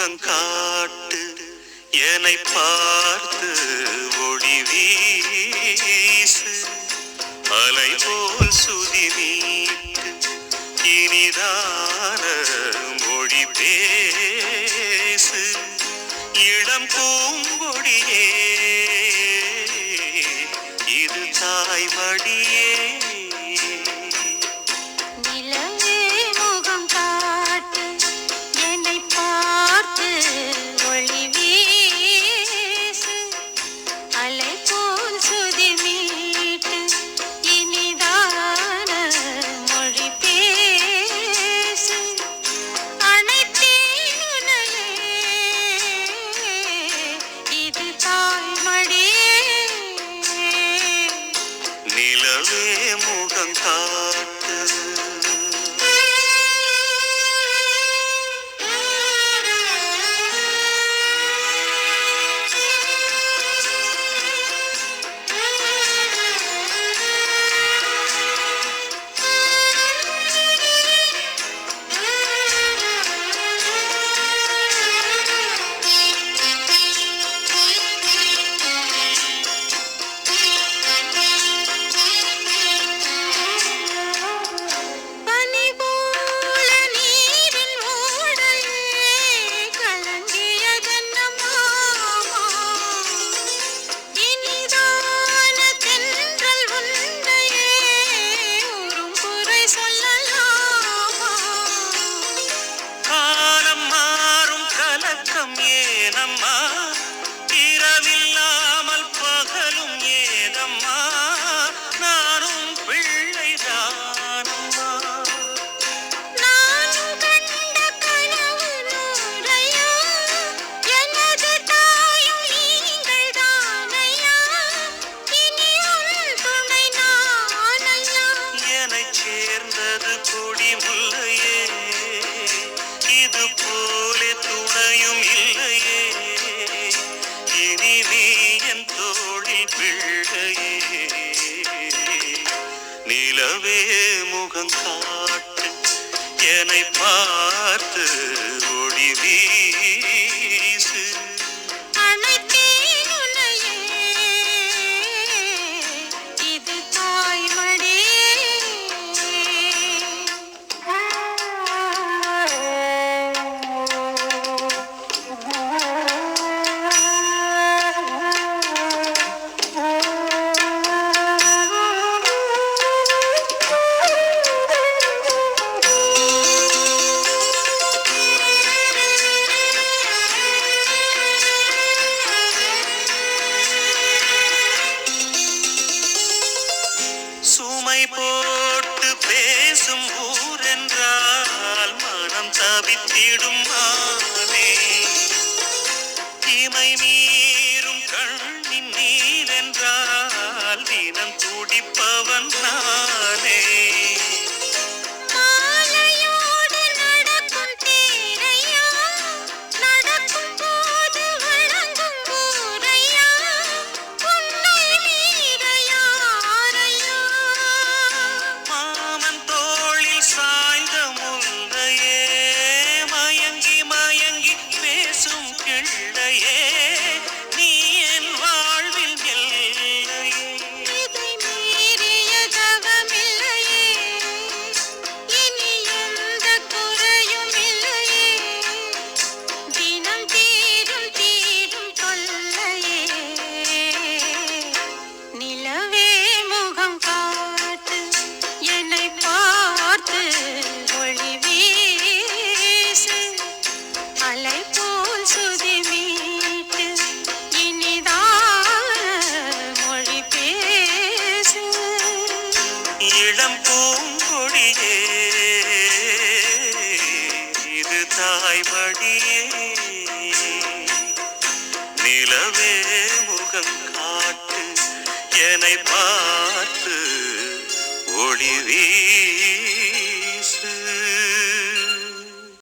முகம் காட்டு என்னை பார்த்து ஒளி வீசு அலை போல் சுதி மீட்டு இனிதான மொழி பேசு இளம் பூங்கொடியே இது தாய்மடியே நிலவே முகம் காட்டு ஏனம்மா இரவில்லாமல் பகலும் ஏதம்மா நானும் பிள்ளைதானம்மா நானும் கண்ட கனவு நூறையா எனது தாயும் நீங்கள் தானையா இனி உன் துணை நானையா என்னைச் சேர்ந்தது கொடி முல்லையே இது போலே துணையும் இல்லையே இனி நீ என் தோளில் பிள்ளையே நிலவே முகம் காட்டு என்னை பார்த்து ஒளி வீசு இது தாய்மடி சுமை போட்டு பேசும் ஊர் என்றால் மனம் தவித்திடும் மானே இமை மீறும் கண்ணின் நீர் என்றால் தினம் துடிப்பவன் நானே நீ என் வாழ்வில் எல்லையே இதை மீறிய தவமில்லையே இனி எந்த குறையும் இல்லையே தினம் தீரும் தீரும் தொல்லையே நிலவே முகம் காட்டு என்னை பார்த்து ஒளி வீசு அலை போல் சுதி இளம் பூங்கொடியே இது தாய்மடியே நிலவே முகம் காட்டு என்னை பார்த்து ஒளி வீசு